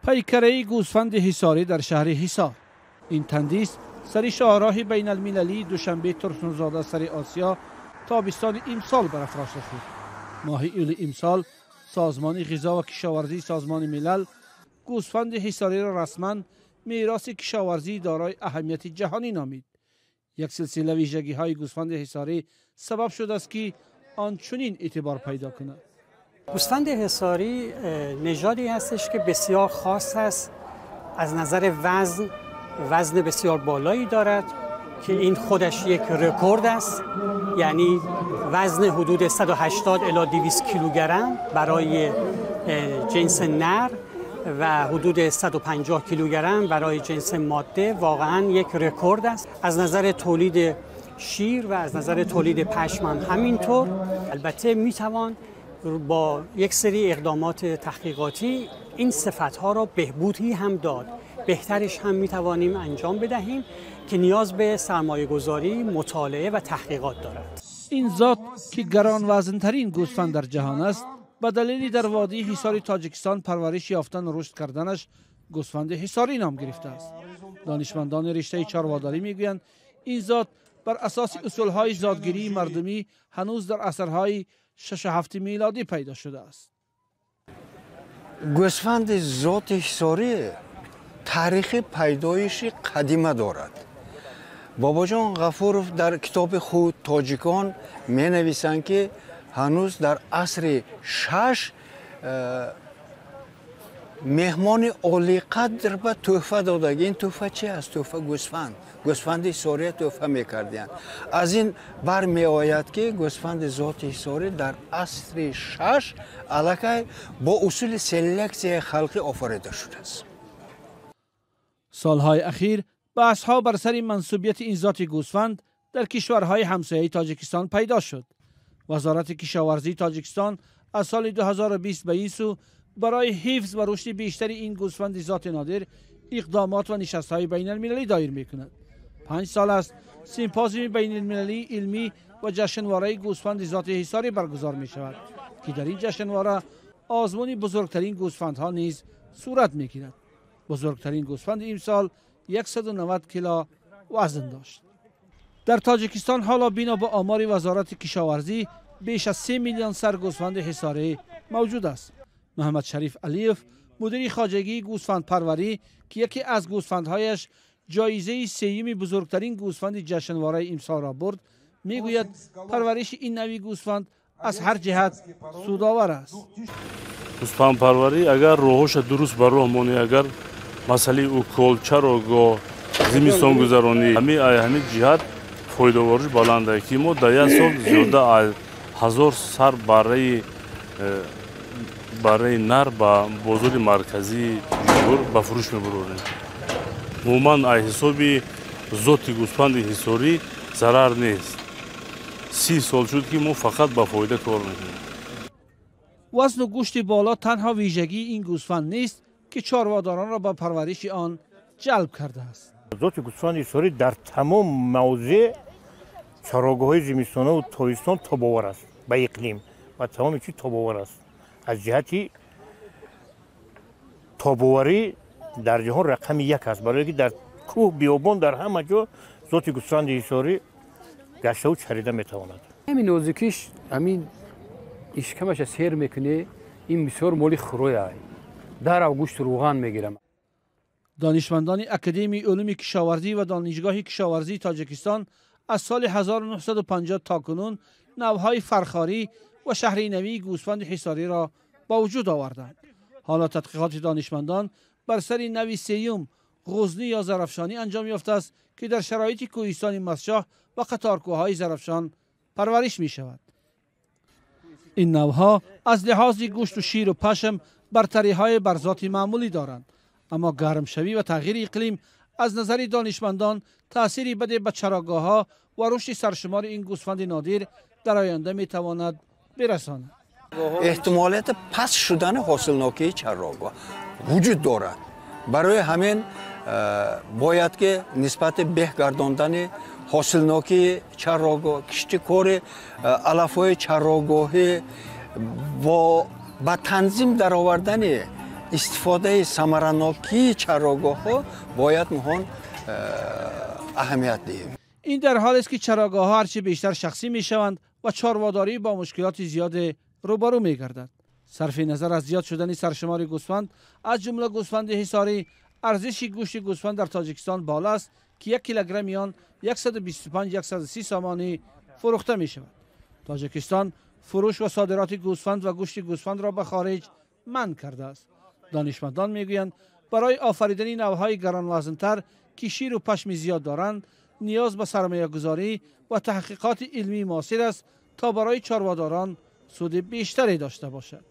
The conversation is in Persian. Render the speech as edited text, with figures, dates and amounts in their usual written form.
پیکره گوسفند حصاری در شهر حصار. این تندیس سری شاهراه بین المللی دوشنبه ترسنورزاده سر آسیا تابستان امسال برافراشته شد. ماه ایول امسال سازمان غذا و کشاورزی سازمان ملل گوسفند حصاری را رسما میراث کشاورزی دارای اهمیت جهانی نامید. یک سلسله ویژگی های گوسفند حصاری سبب شده است که آن چنین اعتبار پیدا کند. گوسفند حصاری نژادی هستش که بسیار خاص است، از نظر وزن بسیار بالایی دارد که این خودش یک رکورد است، یعنی وزن حدود 180 الی 200 کیلوگرم برای جنس نر و حدود 150 کیلوگرم برای جنس ماده واقعا یک رکورد است. از نظر تولید شیر و از نظر تولید پشم هم همینطور. البته میتوان با یک سری اقدامات تحقیقاتی این صفتها را بهبودی هم داد. بهترش هم میتوانیم انجام بدهیم که نیاز به سرمایه گذاری، مطالعه و تحقیقات دارد. این ذات که گران وزن ترین گوسفند در جهان است، به دلیلی در وادی حصار تاجیکستان پرورش یافتن و رشد کردنش گوسفند حصاری نام گرفته است. دانشمندان رشته چارواداری میگویند این ذات بر اساس اصولهای ذاتگیری مردمی هنوز در عصرهای 6 و 7 میلادی پیدا شده است. گوسفند ذات حصاری تاریخ پیدایش قدیمه دارد. باباجان غفورов در کتاب خود تاجیکان می نویسند که هنوز در عصر 6 مهمان عالی قدر به تحفه داده. این تحفه چی است؟ تحفه گوسفند حصاری تحفه میکردند. از این بر می آید که گوسفند ذات حصاری در عصر 6 علاقه با اصول سلکسیون خلقی آفریده شده است. سالهای اخیر بحث‌ها بر سر منسوبیت این ذات گوسفند در کشورهای همسایه تاجیکستان پیدا شد. وزارت کشاورزی تاجیکستان از سال 2020 به این سو برای حفظ و رشد بیشتر این گوسفند ذات نادر اقدامات و نشست‌های بین المللی دایر می‌کند. 5 سال است سیمپوزیوم بین المللی علمی و جشنواره گوسفند ذات حصاری برگزار می‌شود که در این جشنواره آزمون بزرگترین گوسفندها نیز صورت می‌گیرد. بزرگترین گوسفند امسال 190 کیلو وزن داشت. در تاجیکستان حالا بنا به آمار وزارت کشاورزی بیش از 3 میلیون سر گوسفند حصاری موجود است. محمد شریف علیف مدیر خواجگی گوسفند پروری که یکی از گوسفندهایش جایزه سیوم بزرگترین گوسفند جشنواره امسال را برد میگوید پرورش این نوع گوسفند از هر جهت سودآور است. گوسفند پروری اگر روحش درست بر راه مونی، اگر مسئله او کلچه رو گو زمستان گذرانی همین جهت فایده‌ورش بالانده که ما در یک سال زیاده 1000 سر برای نر با بازار مرکزی به فروش میبریم. عموما ای حسابی ذات گوسفند حصاری ضرر نیست. 30 سال شد که ما فقط با فایده کار میکنیم. وزن و گوشت بالا تنها ویژگی این گوسفند نیست که چارواداران را به پرورش آن جلب کرده است. ذات گوسفند حصاری در تمام موضع چراگاه‌های زمستانه و تابستان تاب‌آور است به اقلیم و تمام چیز تاب‌آور است. از جهتی تاب‌آوری در جهان رقم 1 است، برای که در کوه بیابان در همه جا ذات گوسفند حصاری گشته و چریده میتواند. همین نازکیش همین اشکمش سیر میکنه، این بسیار مالی خروی در و گوشت روغن میگیرم. دانشمندان اکادمی علوم کشاورزی و دانشگاه کشاورزی تاجیکستان از سال 1950 تا کنون نوعهای فرخاری و شهری نوی گوسفند حصاری را با وجود آوردند. حالا تحقیقات دانشمندان بر سر نوع سیوم، غزنی یا زرافشانی انجام یافته است که در شرایط کوهستان مسجح و قطارکوه‌های زرافشان پرورش می شود. این نوعها از لحاظ گوشت و شیر و پشم برتری‌های بر ذات معمولی دارند، اما گرمشوی و تغییر اقلیم از نظر دانشمندان تأثیری بده به چراگاه‌ها و رشد سرشمار این گوسفند نادر در آینده می‌تواند برساند. احتمالات پس شدن حاصلناکی چراگاه وجود دارد. برای همین باید که نسبت به گرداندن حاصلناکی چراگاه، کشتکار علف‌های چراگاهی و با تنظیم در آوردن استفاده ثمرناکی چراگاه‌ها باید مهان اهمیت دهیم. این در حالی است که چراگاه‌ها هرچه بیشتر شخصی می‌شوند و چارواداری با مشکلات زیاد روبرو می‌گردد. صرف نظر از زیاد شدن سرشمار گوسفند از جمله گوسفند حصاری، ارزش گوشت گوسفند در تاجیکستان بالا است که 1 کیلوگرم آن 125-130 سامانی فروخته می‌شود. تاجیکستان فروش و صادرات گوسفند و گوشت گوسفند را به خارج منع کرده است. دانشمندان میگویند برای آفریدن نوهای گرانوزن‌تر که شیر و پشم زیاد دارند نیاز به سرمایه‌گذاری و تحقیقات علمی موثر است تا برای چارواداران سود بیشتری داشته باشد.